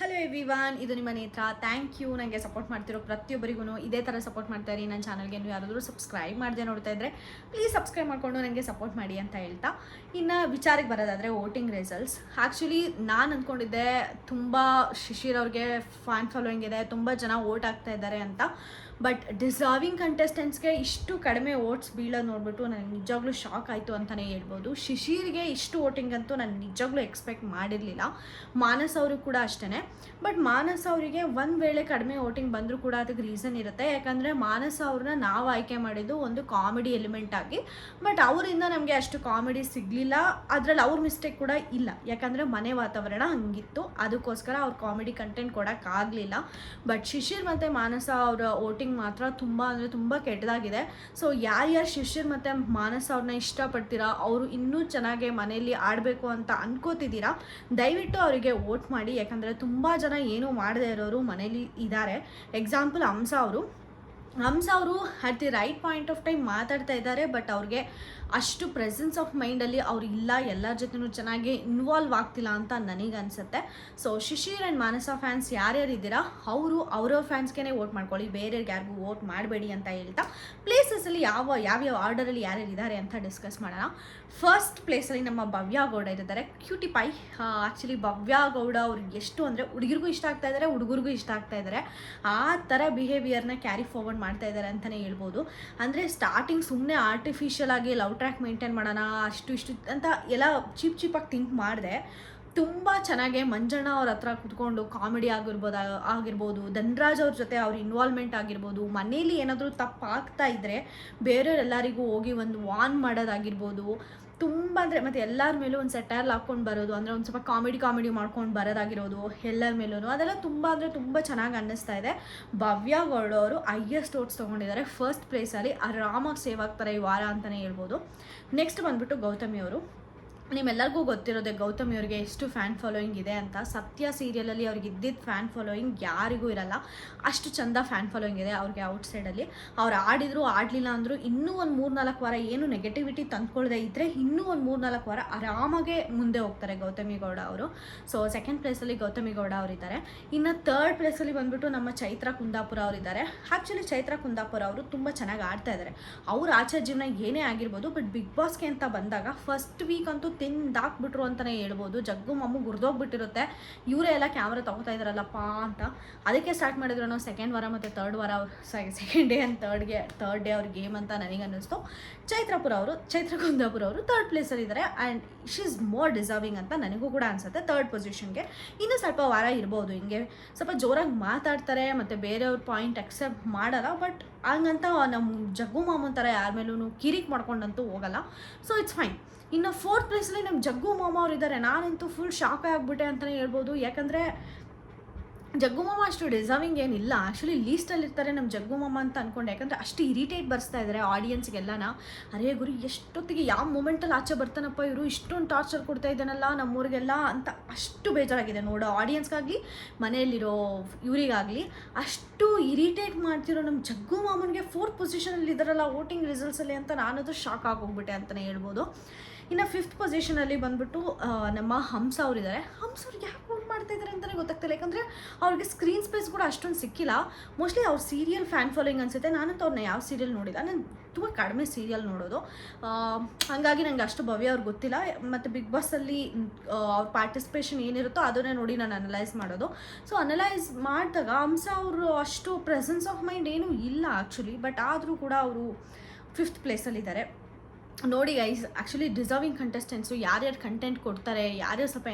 Hello everyone, ಇದು ನಿಮ್ಮ ನೇತ್ರ. ಥ್ಯಾಂಕ್ ಯು ನನಗೆ ಸಪೋರ್ಟ್ ಮಾಡ್ತಿರೋ ಪ್ರತಿಯೊಬ್ಬರಿಗೂ ಇದೇ ಥರ ಸಪೋರ್ಟ್ ಮಾಡ್ತಾ ಇರಿ. ನನ್ನ ಚಾನಲ್ಗೆ ನೀವು ಯಾರಾದರೂ ಸಬ್ಸ್ಕ್ರೈಬ್ ಮಾಡದೆ ನೋಡ್ತಾ ಇದ್ದರೆ ಪ್ಲೀಸ್ ಸಬ್ಸ್ಕ್ರೈಬ್ ಮಾಡಿಕೊಂಡು ನನಗೆ ಸಪೋರ್ಟ್ ಮಾಡಿ ಅಂತ ಹೇಳ್ತಾ, ಇನ್ನು ವಿಚಾರಕ್ಕೆ ಬರೋದಾದರೆ ವೋಟಿಂಗ್ ರಿಸಲ್ಟ್ಸ್. ಆ್ಯಕ್ಚುಲಿ ನಾನು ಅಂದ್ಕೊಂಡಿದ್ದೆ ತುಂಬ ಶಿಶಿರ್ ಅವ್ರಿಗೆ ಫ್ಯಾನ್ ಫಾಲೋಯಿಂಗ್ ಇದೆ, ತುಂಬ ಜನ ವೋಟ್ ಆಗ್ತಾ ಇದ್ದಾರೆ ಅಂತ. ಬಟ್ ಡಿಸರ್ವಿಂಗ್ ಕಂಟೆಸ್ಟೆಂಟ್ಸ್ಗೆ ಇಷ್ಟು ಕಡಿಮೆ ವೋಟ್ಸ್ ಬೀಳೋದು ನೋಡಿಬಿಟ್ಟು ನನಗೆ ನಿಜವಾಗ್ಲೂ ಶಾಕ್ ಆಯಿತು ಅಂತಲೇ ಹೇಳ್ಬೋದು. ಶಿಶಿರ್ಗೆ ಇಷ್ಟು ವೋಟಿಂಗ್ ಅಂತೂ ನಾನು ನಿಜವಾಗ್ಲೂ ಎಕ್ಸ್ಪೆಕ್ಟ್ ಮಾಡಿರಲಿಲ್ಲ. ಮಾನಸ್ ಅವರು ಕೂಡ ಅಷ್ಟೇ. ಬಟ್ ಮಾನಸ್ ಅವರಿಗೆ ಒಂದು ವೇಳೆ ಕಡಿಮೆ ವೋಟಿಂಗ್ ಬಂದರೂ ಕೂಡ ಅದಕ್ಕೆ ರೀಸನ್ ಇರುತ್ತೆ. ಯಾಕಂದರೆ ಮಾನಸ್ ಅವ್ರನ್ನ ನಾವು ಆಯ್ಕೆ ಮಾಡಿದ್ದು ಒಂದು ಕಾಮಿಡಿ ಎಲಿಮೆಂಟ್ ಆಗಿ. ಬಟ್ ಅವರಿಂದ ನಮಗೆ ಅಷ್ಟು ಕಾಮಿಡಿ ಸಿಗಲಿಲ್ಲ. ಅದರಲ್ಲಿ ಅವ್ರ ಮಿಸ್ಟೇಕ್ ಕೂಡ ಇಲ್ಲ, ಯಾಕಂದರೆ ಮನೆ ವಾತಾವರಣ ಹಂಗಿತ್ತು. ಅದಕ್ಕೋಸ್ಕರ ಅವ್ರು ಕಾಮಿಡಿ ಕಂಟೆಂಟ್ ಕೊಡೋಕ್ಕಾಗಲಿಲ್ಲ. ಬಟ್ ಶಿಶಿರ್ ಮತ್ತು ಮಾನಸ ಅವರ ವೋಟಿಂಗ್ ಮಾತ್ರ ತುಂಬ ಅಂದರೆ ತುಂಬ ಕೆಟ್ಟದಾಗಿದೆ. ಸೊ ಯಾರ್ಯಾರು ಶಿಶಿರ್ ಮತ್ತು ಮಾನಸ ಅವ್ರನ್ನ ಇಷ್ಟಪಡ್ತೀರಾ, ಅವರು ಇನ್ನೂ ಚೆನ್ನಾಗಿ ಮನೆಯಲ್ಲಿ ಆಡಬೇಕು ಅಂತ ಅನ್ಕೋತಿದ್ದೀರಾ, ದಯವಿಟ್ಟು ಅವರಿಗೆ ವೋಟ್ ಮಾಡಿ. ಯಾಕಂದರೆ ತುಂಬ ಜನ ಏನೂ ಮಾಡದೇ ಇರೋರು ಮನೇಲಿ ಇದ್ದಾರೆ. ಎಕ್ಸಾಂಪಲ್ ಹಂಸ ಅವರು at the right point of time ಮಾತಾಡ್ತಾ ಇದ್ದಾರೆ. ಬಟ್ ಅವ್ರಿಗೆ ಅಷ್ಟು ಪ್ರೆಸೆನ್ಸ್ ಆಫ್ ಮೈಂಡಲ್ಲಿ ಅವ್ರು ಇಲ್ಲ, ಎಲ್ಲರ ಜೊತೆನೂ ಚೆನ್ನಾಗಿ ಇನ್ವಾಲ್ವ್ ಆಗ್ತಿಲ್ಲ ಅಂತ ನನಗೆ ಅನಿಸುತ್ತೆ. So Shishir and Manasa fans ಯಾರ್ಯಾರು ಇದ್ದೀರಾ, ಅವರ ಫ್ಯಾನ್ಸ್ಗೆ ವೋಟ್ ಮಾಡ್ಕೊಳ್ಳಿ, ಬೇರೆಯವ್ರಿಗೆ ಯಾರಿಗೂ ವೋಟ್ ಮಾಡಬೇಡಿ ಅಂತ ಹೇಳ್ತಾ, ಪ್ಲೇಸಸಲ್ಲಿ ಯಾವ್ಯಾವ ಆರ್ಡರಲ್ಲಿ ಯಾರ್ಯಾರು ಇದ್ದಾರೆ ಅಂತ ಡಿಸ್ಕಸ್ ಮಾಡೋಣ. ಫಸ್ಟ್ ಪ್ಲೇಸಲ್ಲಿ ನಮ್ಮ ಭವ್ಯ ಗೌಡ ಇದ್ದಾರೆ, ಕ್ಯೂಟಿ ಪೈ. ಆ್ಯಕ್ಚುಲಿ ಭವ್ಯ ಗೌಡ ಅವ್ರಿಗೆ ಎಷ್ಟು ಅಂದರೆ ಹುಡುಗಿರಿಗೂ ಇಷ್ಟ ಆಗ್ತಾ ಇದ್ದಾರೆ, ಹುಡುಗರಿಗೂ ಇಷ್ಟ ಆಗ್ತಾ ಇದ್ದಾರೆ. ಆ ಥರ ಬಿಹೇವಿಯರ್ನ ಕ್ಯಾರಿ ಫಾರ್ವರ್ಡ್ ಮಾಡ್ತಾ ಇದ್ದಾರೆ ಅಂತಲೇ ಹೇಳ್ಬೋದು. ಅಂದರೆ ಸ್ಟಾರ್ಟಿಂಗ್ ಸುಮ್ಮನೆ ಆರ್ಟಿಫಿಷಿಯಲ್ ಆಗಿ ಲವ್ ಟ್ರ್ಯಾಕ್ ಮೇಂಟೈನ್ ಮಾಡೋಣ ಅಷ್ಟು ಇಷ್ಟು ಅಂತ ಎಲ್ಲ ಚೀಪಾಗಿ ಥಿಂಕ್ ಮಾಡಿದೆ. ತುಂಬ ಚೆನ್ನಾಗೆ ಮಂಜಣ್ಣ ಅವ್ರ ಹತ್ರ ಕುತ್ಕೊಂಡು ಕಾಮಿಡಿ ಆಗಿರ್ಬೋದು, ಧನ್ರಾಜ್ ಅವ್ರ ಜೊತೆ ಅವ್ರ ಇನ್ವಾಲ್ವ್ಮೆಂಟ್ ಆಗಿರ್ಬೋದು, ಮನೇಲಿ ಏನಾದರೂ ತಪ್ಪಾಗ್ತಾ ಇದ್ದರೆ ಬೇರೆಯವರೆಲ್ಲರಿಗೂ ಹೋಗಿ ಒಂದು ವಾರ್ನ್ ಮಾಡೋದಾಗಿರ್ಬೋದು, ತುಂಬ ಅಂದರೆ ಮತ್ತು ಎಲ್ಲರ ಮೇಲೂ ಒಂದು ಸೆಟೈರ್ ಹಾಕ್ಕೊಂಡು ಬರೋದು, ಅಂದರೆ ಒಂದು ಸ್ವಲ್ಪ ಕಾಮಿಡಿ ಮಾಡ್ಕೊಂಡು ಬರೋದಾಗಿರೋದು ಎಲ್ಲರ ಮೇಲೂ, ಅದೆಲ್ಲ ತುಂಬ ಅಂದರೆ ತುಂಬ ಚೆನ್ನಾಗಿ ಅನ್ನಿಸ್ತಾ ಇದೆ. ಭವ್ಯ ಗೌಡ ಅವರು ಹೈಯೆಸ್ಟ್ ವೋಟ್ಸ್ ತೊಗೊಂಡಿದ್ದಾರೆ. ಫಸ್ಟ್ ಪ್ಲೇಸಲ್ಲಿ ಆರಾಮಾಗಿ ಸೇವ್ ಆಗ್ತಾರೆ ಈ ವಾರ ಅಂತಲೇ ಹೇಳ್ಬೋದು. ನೆಕ್ಸ್ಟ್ ಬಂದುಬಿಟ್ಟು ಗೌತಮಿ ಅವರು. ನಿಮ್ಮೆಲ್ಲರಿಗೂ ಗೊತ್ತಿರೋದೆ ಗೌತಮಿ ಅವ್ರಿಗೆ ಎಷ್ಟು ಫ್ಯಾನ್ ಫಾಲೋಯಿಂಗ್ ಇದೆ ಅಂತ. ಸತ್ಯ ಸೀರಿಯಲಲ್ಲಿ ಅವ್ರಿಗೆ ಇದ್ದಿದ್ದು ಫ್ಯಾನ್ ಫಾಲೋಯಿಂಗ್ ಯಾರಿಗೂ ಇರಲ್ಲ, ಅಷ್ಟು ಚಂದ ಫ್ಯಾನ್ ಫಾಲೋಯಿಂಗ್ ಇದೆ ಅವ್ರಿಗೆ ಔಟ್ಸೈಡಲ್ಲಿ. ಅವ್ರು ಆಡಿದ್ರು ಆಡಲಿಲ್ಲ ಅಂದರೂ ಇನ್ನೂ ಒಂದು 3-4 ವಾರ ಏನು ನೆಗೆಟಿವಿಟಿ ತಂದ್ಕೊಳ್ಳದೆ ಇದ್ದರೆ ಇನ್ನೂ ಒಂದು 3-4 ವಾರ ಆರಾಮಾಗೆ ಮುಂದೆ ಹೋಗ್ತಾರೆ ಗೌತಮಿ ಗೌಡ ಅವರು. ಸೊ ಸೆಕೆಂಡ್ ಪ್ಲೇಸಲ್ಲಿ ಗೌತಮಿ ಗೌಡ ಅವರಿದ್ದಾರೆ. ಇನ್ನು ಥರ್ಡ್ ಪ್ಲೇಸಲ್ಲಿ ಬಂದುಬಿಟ್ಟು ನಮ್ಮ ಚೈತ್ರ ಕುಂದಾಪುರ ಅವರಿದ್ದಾರೆ. ಆ್ಯಕ್ಚುಲಿ ಚೈತ್ರ ಕುಂದಾಪುರ ಅವರು ತುಂಬ ಚೆನ್ನಾಗಿ ಆಡ್ತಾ ಇದ್ದಾರೆ. ಅವ್ರ ಆಚಾರ ಜೀವನ ಏನೇ ಆಗಿರ್ಬೋದು, ಬಟ್ ಬಿಗ್ ಬಾಸ್ಗೆ ಅಂತ ಬಂದಾಗ ಫಸ್ಟ್ ವೀಕ್ ಅಂತೂ ತಿಂದಾಕ್ಬಿಟ್ರು ಅಂತಲೇ ಹೇಳ್ಬೋದು. ಜಗ್ಗು ಮಮ್ಮು ಗುರ್ದೋಗ್ಬಿಟ್ಟಿರುತ್ತೆ, ಇವರೇ ಎಲ್ಲ ಕ್ಯಾಮ್ರಾ ತೊಗೋತಾ ಇದ್ದಾರಲ್ಲಪ್ಪ ಅಂತ. ಅದಕ್ಕೆ ಸ್ಟಾರ್ಟ್ ಮಾಡಿದ್ರು ನಾವು ಸೆಕೆಂಡ್ ವಾರ ಮತ್ತು ಥರ್ಡ್ ವಾರ second day and third day ಅವ್ರ ಗೇಮ್ ಅಂತ ನನಗೆ ಅನ್ನಿಸ್ತು. ಚೈತ್ರ ಕುಂದಾಪುರ ಅವರು ಥರ್ಡ್ ಪ್ಲೇಸಲ್ಲಿದ್ದಾರೆ. And she is more deserving ಅಂತ ನನಗೂ ಕೂಡ ಅನಿಸುತ್ತೆ ಥರ್ಡ್ ಪೊಸಿಷನ್ಗೆ. ಇನ್ನೂ ಸ್ವಲ್ಪ ವಾರ ಇರ್ಬೋದು, ಹಿಂಗೆ ಸ್ವಲ್ಪ ಜೋರಾಗಿ ಮಾತಾಡ್ತಾರೆ ಮತ್ತು ಬೇರೆಯವ್ರ ಪಾಯಿಂಟ್ ಅಕ್ಸೆಪ್ಟ್ ಮಾಡಲ್ಲ. ಬಟ್ ಹಂಗಂತ ನಮ್ಮ ಜಗ್ಗು ಮಾಮೂನ್ ಥರ ಯಾರ ಮೇಲೂ ಕಿರಿಕ್ ಮಾಡ್ಕೊಂಡಂತೂ ಹೋಗಲ್ಲ. So it's fine. ಇನ್ನು ಫೋರ್ತ್ ಪ್ಲೇಸಲ್ಲಿ ನಮ್ಮ ಜಗ್ಗು ಮಾಮ ಅವ್ರು ಇದ್ದಾರೆ. ನಾನಂತೂ ಫುಲ್ ಶಾಕ್ ಆಗಿಬಿಟ್ಟೆ ಅಂತಲೇ ಹೇಳ್ಬೋದು. ಯಾಕಂದರೆ ಜಗ್ಗು ಮಾಮ ಅಷ್ಟು ಡಿಸರ್ವಿಂಗ್ ಏನಿಲ್ಲ. ಆ್ಯಕ್ಚುಲಿ ಲೀಸ್ಟಲ್ಲಿ ಇರ್ತಾರೆ ನಮ್ಮ ಜಗ್ಗು ಮಾಮ ಅಂತ ಅಂದ್ಕೊಂಡೆ. ಯಾಕಂದರೆ ಅಷ್ಟು ಇರಿಟೇಟ್ ಬರ್ಸ್ತಾ ಇದ್ದಾರೆ ಆಡಿಯನ್ಸ್ಗೆಲ್ಲನ. ಅರೇ ಗುರು, ಎಷ್ಟೊತ್ತಿಗೆ ಯಾವ ಮೂಮೆಂಟಲ್ಲಿ ಆಚೆ ಬರ್ತಾನಪ್ಪ ಇವರು, ಇಷ್ಟೊಂದು ಟಾರ್ಚರ್ ಕೊಡ್ತಾ ಇದ್ದಾನಲ್ಲ ನಮ್ಮೂರಿಗೆಲ್ಲ ಅಂತ ಅಷ್ಟು ಬೇಜಾರಾಗಿದೆ ನೋಡೋ ಆಡಿಯನ್ಸ್ಗಾಗಲಿ ಮನೆಯಲ್ಲಿರೋ ಇವರಿಗಾಗಲಿ. ಅಷ್ಟು ಇರಿಟೇಟ್ ಮಾಡ್ತಿರೋ ನಮ್ಮ ಜಗ್ಗು ಮಾಮನಿಗೆ ಫೋರ್ತ್ ಪೊಸಿಷನಲ್ಲಿ ಇದ್ದಾರಲ್ಲ ವೋಟಿಂಗ್ ರಿಸಲ್ಟ್ಸಲ್ಲಿ ಅಂತ ನಾನದು ಶಾಕ್ ಆಗೋಗ್ಬಿಟ್ಟೆ ಅಂತಲೇ ಹೇಳ್ಬೋದು. ಇನ್ನು ಫಿಫ್ತ್ ಪೊಸಿಷನಲ್ಲಿ ಬಂದುಬಿಟ್ಟು ನಮ್ಮ ಹಂಸ ಅವರಿದ್ದಾರೆ. ಹಂಸ ಅವ್ರಿಗೆ ಯಾಕೆ ವೋಟ್ ಮಾಡ್ತಾ ಇದ್ದಾರೆ ಅಂತಲೇ ಗೊತ್ತಾಗ್ತಿಲ್ಲ. ಯಾಕಂದರೆ ಅವ್ರಿಗೆ ಸ್ಕ್ರೀನ್ ಸ್ಪೇಸ್ ಕೂಡ ಅಷ್ಟೊಂದು ಸಿಕ್ಕಿಲ್ಲ. ಮೋಸ್ಟ್ಲಿ ಅವ್ರ ಸೀರಿಯಲ್ ಫ್ಯಾನ್ ಫಾಲೋಯಿಂಗ್ ಅನಿಸುತ್ತೆ. ನಾನಂತೂ ಅವ್ರನ್ನ ಯಾವ ಸೀರಿಯಲ್ ನೋಡಿಲ್ಲ, ನಾನು ತುಂಬ ಕಡಿಮೆ ಸೀರಿಯಲ್ ನೋಡೋದು. ಹಾಗಾಗಿ ನನಗೆ ಅಷ್ಟು ಭವ್ಯ ಅವ್ರಿಗೆ ಗೊತ್ತಿಲ್ಲ. ಮತ್ತು ಬಿಗ್ ಬಾಸಲ್ಲಿ ಅವ್ರ ಪಾರ್ಟಿಸಿಪೇಷನ್ ಏನಿರುತ್ತೋ ಅದನ್ನೇ ನೋಡಿ ನಾನು ಅನಲೈಸ್ ಮಾಡೋದು. ಸೊ ಅನಲೈಸ್ ಮಾಡಿದಾಗ ಹಂಸ ಅವರು ಅಷ್ಟು ಪ್ರೆಸೆನ್ಸ್ ಆಫ್ ಮೈಂಡ್ ಏನೂ ಇಲ್ಲ ಆ್ಯಕ್ಚುಲಿ. ಬಟ್ ಆದರೂ ಕೂಡ ಅವರು ಫಿಫ್ತ್ ಪ್ಲೇಸಲ್ಲಿದ್ದಾರೆ. ನೋಡಿ ಗೈಸ್, ಆ್ಯಕ್ಚುಲಿ ಡಿಸರ್ವಿಂಗ್ ಕಂಟೆಸ್ಟೆಂಟ್ಸು ಯಾರ್ಯಾರು ಕಂಟೆಂಟ್ ಕೊಡ್ತಾರೆ, ಯಾರ್ಯಾರು ಸ್ವಲ್ಪ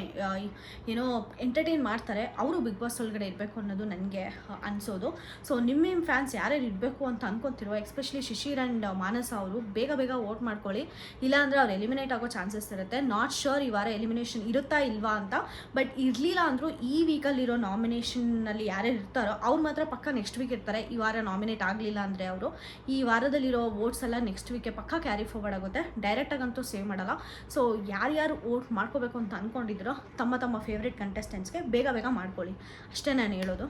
ಏನೋ ಎಂಟರ್ಟೈನ್ ಮಾಡ್ತಾರೆ, ಅವರು ಬಿಗ್ ಬಾಸ್ ಒಳಗಡೆ ಇರಬೇಕು ಅನ್ನೋದು ನನಗೆ ಅನಿಸೋದು. ಸೊ ನಿಮ್ಮ ಫ್ಯಾನ್ಸ್ ಯಾರ್ಯಾರು ಇರಬೇಕು ಅಂತ ಅನ್ಕೊತಿರೋ, ಎಸ್ಪೆಷಲಿ ಶಿಶಿರ್ ಆ್ಯಂಡ್ ಮಾನಸ ಅವರು ಬೇಗ ವೋಟ್ ಮಾಡ್ಕೊಳ್ಳಿ. ಇಲ್ಲಾಂದರೆ ಅವ್ರು ಎಲಿಮಿನೇಟ್ ಆಗೋ ಚಾನ್ಸಸ್ ಇರುತ್ತೆ. ನಾಟ್ ಶ್ಯೂರ್ ಈ ವಾರ ಎಲಿಮಿನೇಷನ್ ಇರುತ್ತಾ ಇಲ್ವಾ ಅಂತ. ಬಟ್ ಇರಲಿಲ್ಲ ಅಂದರೂ ಈ ವೀಕಲ್ಲಿರೋ ನಾಮಿನೇಷನ್ನಲ್ಲಿ ಯಾರ್ಯಾರು ಇರ್ತಾರೋ ಅವ್ರು ಮಾತ್ರ ಪಕ್ಕ ನೆಕ್ಸ್ಟ್ ವೀಕ್ ಇರ್ತಾರೆ. ಈ ವಾರ ನಾಮಿನೇಟ್ ಆಗಲಿಲ್ಲ ಅಂದರೆ ಅವರು ಈ ವಾರದಲ್ಲಿರೋ ವೋಟ್ಸ್ ಎಲ್ಲ ನೆಕ್ಸ್ಟ್ ವೀಕೆ ಪಕ್ಕ ಕ್ಯಾರಿ ಫಾರ್ವರ್ಡ್ ಆಗುತ್ತೆ. ಡೈರೆಕ್ಟಾಗಂತೂ ಸೇವ್ ಮಾಡಲ್ಲ. ಸೊ ಯಾರ್ಯಾರು ವೋಟ್ ಮಾಡ್ಕೋಬೇಕು ಅಂತ ಅಂದ್ಕೊಂಡಿದ್ರೋ ತಮ್ಮ ಫೇವ್ರೇಟ್ ಕಂಟೆಸ್ಟೆಂಟ್ಸ್ಗೆ ಬೇಗ ಮಾಡ್ಕೊಳ್ಳಿ, ಅಷ್ಟೇ ನಾನು ಹೇಳೋದು.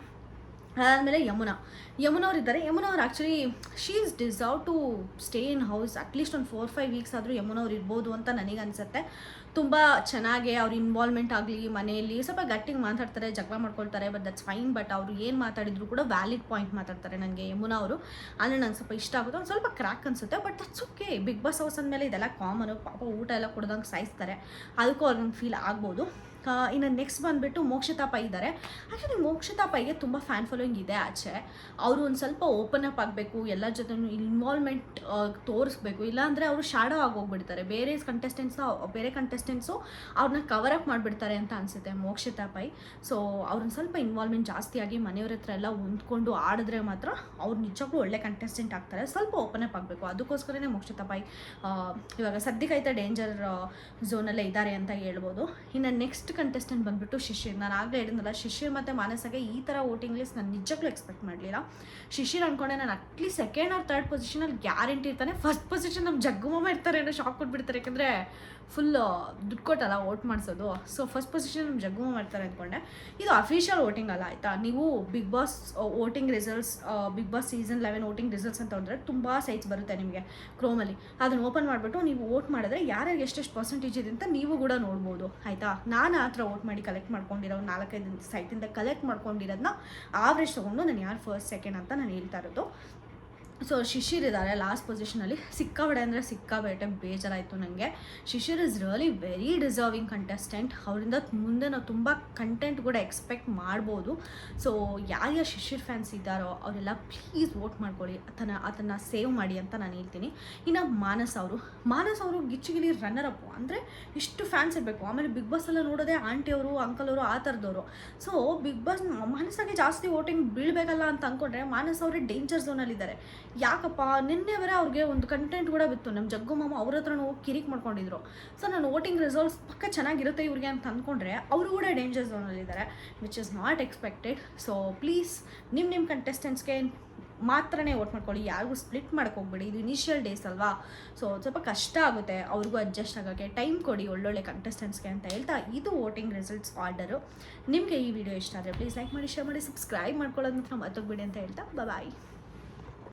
ಅದಾದಮೇಲೆ ಯಮುನಾ ಅವ್ರು ಇದ್ದಾರೆ. ಯಮುನಾ ಅವ್ರು actually she is deserve to stay in house at least ಒಂದು 4-5 ವೀಕ್ಸ್ ಆದರೂ ಯಮುನಾ ಅವ್ರು ಇರ್ಬೋದು ಅಂತ ನನಗೆ ಅನಿಸುತ್ತೆ. ತುಂಬ ಚೆನ್ನಾಗಿ ಅವ್ರ ಇನ್ವಾಲ್ವ್ಮೆಂಟ್ ಆಗಲಿ, ಮನೆಯಲ್ಲಿ ಸ್ವಲ್ಪ ಗಟ್ಟಿಗೆ ಮಾತಾಡ್ತಾರೆ, ಜಗಳ ಮಾಡ್ಕೊಳ್ತಾರೆ, ಬಟ್ ದಟ್ಸ್ ಫೈನ್. ಬಟ್ ಅವರು ಏನು ಮಾತಾಡಿದ್ರು ಕೂಡ ವ್ಯಾಲಿಡ್ ಪಾಯಿಂಟ್ ಮಾತಾಡ್ತಾರೆ. ನನಗೆ ಯಮುನಾ ಅವರು ಅಂದರೆ ನಂಗೆ ಸ್ವಲ್ಪ ಇಷ್ಟ ಆಗುತ್ತೆ. ಒಂದು ಸ್ವಲ್ಪ ಕ್ರ್ಯಾಕ್ ಅನಿಸುತ್ತೆ, but that's okay. Bigg Boss house ಅಂದಮೇಲೆ ಇದೆಲ್ಲ ಕಾಮನು. ಪಾಪ ಊಟ ಎಲ್ಲ ಕೊಡ್ದಂಗೆ ಸಾಯಿಸ್ತಾರೆ, ಅದಕ್ಕೂ ಅವ್ರಿಗೆ ಫೀಲ್ ಆಗ್ಬೋದು. ಇನ್ನು ನೆಕ್ಸ್ಟ್ ಬಂದುಬಿಟ್ಟು ಮೋಕ್ಷಿತಾ ಪೈ ಇದ್ದಾರೆ. ಆ್ಯಕ್ಚುಲಿ ಮೋಕ್ಷಿತಾ ಪೈಗೆ ತುಂಬ ಫ್ಯಾನ್ ಫಾಲೋಯಿಂಗ್ ಇದೆ ಆಚೆ. ಅವರು ಒಂದು ಸ್ವಲ್ಪ ಓಪನ್ ಅಪ್ ಆಗಬೇಕು, ಎಲ್ಲರ ಜೊತೆ ಇನ್ವಾಲ್ವ್ಮೆಂಟ್ ತೋರಿಸ್ಬೇಕು. ಇಲ್ಲಾಂದರೆ ಅವರು ಶಾಡೋ ಆಗೋಗ್ಬಿಡ್ತಾರೆ. ಬೇರೆ ಕಂಟೆಸ್ಟೆಂಟ್ಸು ಅವ್ರನ್ನ ಕವರ್ ಅಪ್ ಮಾಡಿಬಿಡ್ತಾರೆ ಅಂತ ಅನಿಸುತ್ತೆ ಮೋಕ್ಷಿತಾ ಪೈ. ಸೊ ಅವ್ರನ್ನ ಸ್ವಲ್ಪ ಇನ್ವಾಲ್ವ್ಮೆಂಟ್ ಜಾಸ್ತಿಯಾಗಿ ಮನೆಯವ್ರ ಹತ್ರ ಎಲ್ಲ ಹೊಂದ್ಕೊಂಡು ಆಡಿದ್ರೆ ಮಾತ್ರ ಅವ್ರು ನಿಜಕ್ಕೂ ಒಳ್ಳೆ ಕಂಟೆಸ್ಟೆಂಟ್ ಆಗ್ತಾರೆ. ಸ್ವಲ್ಪ ಓಪನ್ ಅಪ್ ಆಗಬೇಕು, ಅದಕ್ಕೋಸ್ಕರನೇ ಮೋಕ್ಷಿತಾ ಪೈ ಇವಾಗ ಸದ್ಯಕ್ಕೈತೆ ಡೇಂಜರ್ ಝೋನಲ್ಲೇ ಇದ್ದಾರೆ ಅಂತ ಹೇಳ್ಬೋದು. ಇನ್ನು ನೆಕ್ಸ್ಟ್ ಕಂಟೆಸ್ಟೆಂಟ್ ಬಂದುಬಿಟ್ಟು ಶಿಶಿರ್. ನಾನು ಆಗಲೇ ಹೇಳಿದ್ನಲ್ಲ, ಶಿಶಿರ್ ಮತ್ತು ಮಾನಸಗೆ ಈ ಥರ ವೋಟಿಂಗ್ ಲಿಸ್ಟ್ ನಾನು ನಿಜಕ್ಕೂ ಎಕ್ಸ್ಪೆಕ್ಟ್ ಮಾಡಲಿಲ್ಲ. ಶಿಶಿರ್ ಅಂದ್ಕೊಂಡೆ ನಾನು ಅಟ್ಲೀಸ್ಟ್ 2nd or 3rd ಪೊಸಿಷನಲ್ಲಿ ಗ್ಯಾರಂಟಿ ಇರ್ತಾನೆ. ಫಸ್ಟ್ ಪೊಸಿಷನ್ ನಮ್ಮ ಜಗ್ಗುಮಾಮ ಇರ್ತಾರೆ ಅನ್ನೋ ಶಾಕ್ ಕೊಟ್ಬಿಡ್ತಾರೆ, ಯಾಕಂದರೆ ಫುಲ್ ದುಡ್ಡು ಕೊಟ್ಟಲ್ಲ ವೋಟ್ ಮಾಡಿಸೋದು. ಸೊ ಫಸ್ಟ್ ಪೊಸಿಷನ್ ನಮ್ಮ ಜಗ್ಗುಮಾಮ ಮಾಡ್ತಾರೆ ಅಂದ್ಕೊಂಡೆ. ಇದು ಅಫಿಷಿಯಲ್ ವೋಟಿಂಗ್ ಅಲ್ಲ ಆಯಿತಾ. ನೀವು Bigg Boss voting results, Bigg Boss season 11 voting results ಅಂತ ಹೇಳಿದ್ರೆ ತುಂಬ ಸೈಟ್ಸ್ ಬರುತ್ತೆ ನಿಮಗೆ ಕ್ರೋಮಲ್ಲಿ. ಅದನ್ನು ಓಪನ್ ಮಾಡಿಬಿಟ್ಟು ನೀವು ವೋಟ್ ಮಾಡಿದ್ರೆ ಯಾರ್ಯಾರು ಎಷ್ಟೆಷ್ಟು ಪರ್ಸೆಂಟೇಜ್ ಇದೆ ಅಂತ ನೀವು ಕೂಡ ನೋಡ್ಬೋದು ಆಯಿತಾ. ನಾನು ಆ ಥರ ವೋಟ್ ಮಾಡಿ ಕಲೆಕ್ಟ್ ಮಾಡ್ಕೊಂಡಿರೋ 4-5 ಸೈಟಿಂದ ಕಲೆಕ್ಟ್ ಮಾಡ್ಕೊಂಡಿರೋದನ್ನ ಆವ್ರೇಜ್ ತೊಗೊಂಡು ನಾನು ಯಾರು ಫಸ್ಟ್ ಸೆಕೆಂಡ್ ಅಂತ ನಾನು ಹೇಳ್ತಾ ಇರೋದು. ಸೊ ಶಿಶಿರ್ ಇದ್ದಾರೆ ಲಾಸ್ಟ್ ಪೊಸಿಷನಲ್ಲಿ. ಸಿಕ್ಕಾಬೇಡ ಅಂದರೆ ಸಿಕ್ಕಾಬೇಟೆ ಬೇಜಾರಾಯಿತು ನನಗೆ. Shishir is really very deserving contestant. ಅವರಿಂದ ಮುಂದೆ ನಾವು ತುಂಬ ಕಂಟೆಂಟ್ ಕೂಡ ಎಕ್ಸ್ಪೆಕ್ಟ್ ಮಾಡ್ಬೋದು. ಸೊ ಯಾರ್ಯಾರು ಶಿಶಿರ್ ಫ್ಯಾನ್ಸ್ ಇದ್ದಾರೋ ಅವರೆಲ್ಲ ಪ್ಲೀಸ್ ವೋಟ್ ಮಾಡ್ಕೊಳ್ಳಿ, ಅದನ್ನು ಸೇವ್ ಮಾಡಿ ಅಂತ ನಾನು ಹೇಳ್ತೀನಿ. ಇನ್ನು ಮಾನಸ್ ಅವರು ಗಿಚ್ಚಿಗಿಲಿ ರನ್ನರ್ ಅಪ್. ಅಂದರೆ ಇಷ್ಟು ಫ್ಯಾನ್ಸ್ ಇರಬೇಕು. ಆಮೇಲೆ ಬಿಗ್ ಬಾಸ್ ಎಲ್ಲ ನೋಡೋದೇ ಆಂಟಿಯವರು, ಅಂಕಲ್ ಅವರು, ಆ ಥರದವರು. ಸೊ ಬಿಗ್ ಬಾಸ್ ಮಾನಸಾಗೆ ಜಾಸ್ತಿ ವೋಟಿಂಗ್ ಬೀಳಬೇಕಲ್ಲ ಅಂತ ಅಂದ್ಕೊಂಡ್ರೆ ಮಾನಸ್ ಅವರೇ ಡೇಂಜರ್ ಝೋನಲ್ಲಿದ್ದಾರೆ. ಯಾಕಪ್ಪ, ನಿನ್ನೆವರೆ ಅವ್ರಿಗೆ ಒಂದು ಕಂಟೆಂಟ್ ಕೂಡ ಬಿತ್ತು. ನಮ್ಮ ಜಗ್ಗು ಮಾಮ ಅವ್ರ ಹತ್ರ ಹೋಗಿ ಕಿರಿಕ್ ಮಾಡ್ಕೊಂಡಿದ್ರು. ಸೊ ನಾನು ವೋಟಿಂಗ್ ರಿಸಲ್ಟ್ಸ್ ಪಕ್ಕ ಚೆನ್ನಾಗಿರುತ್ತೆ ಇವ್ರಿಗೆ ಅಂತ ಅಂದ್ಕೊಂಡ್ರೆ ಅವರು ಕೂಡ ಡೇಂಜರ್ ಝೋನಲ್ಲಿದ್ದಾರೆ, which is not expected. So please ನಿಮ್ಮ ಕಂಟೆಸ್ಟೆಂಟ್ಸ್ಗೆ ಮಾತ್ರನೇ ವೋಟ್ ಮಾಡ್ಕೊಳ್ಳಿ, ಯಾರಿಗೂ ಸ್ಪ್ಲಿಟ್ ಮಾಡೋಕ್ಕೆ ಹೋಗ್ಬೇಡಿ. ಇದು ಇನಿಷಿಯಲ್ ಡೇಸ್ ಅಲ್ವಾ, ಸೊ ಸ್ವಲ್ಪ ಕಷ್ಟ ಆಗುತ್ತೆ ಅವ್ರಿಗೂ ಅಡ್ಜಸ್ಟ್ ಆಗೋಕ್ಕೆ. ಟೈಮ್ ಕೊಡಿ ಒಳ್ಳೊಳ್ಳೆ ಕಂಟೆಸ್ಟೆಂಟ್ಸ್ಗೆ ಅಂತ ಹೇಳ್ತಾ ಇದು ವೋಟಿಂಗ್ ರಿಸಲ್ಟ್ಸ್ ಆರ್ಡರು. ನಿಮಗೆ ಈ ವಿಡಿಯೋ ಇಷ್ಟ ಆದರೆ ಪ್ಲೀಸ್ ಲೈಕ್ ಮಾಡಿ, ಶೇರ್ ಮಾಡಿ, ಸಬ್ಸ್ಕ್ರೈಬ್ ಮಾಡ್ಕೊಳ್ಳೋದು ಮಾತ್ರ ಮರ್ತೋಗ್ಬೇಡಿ ಅಂತ ಹೇಳ್ತಾ ಬಾಯ್.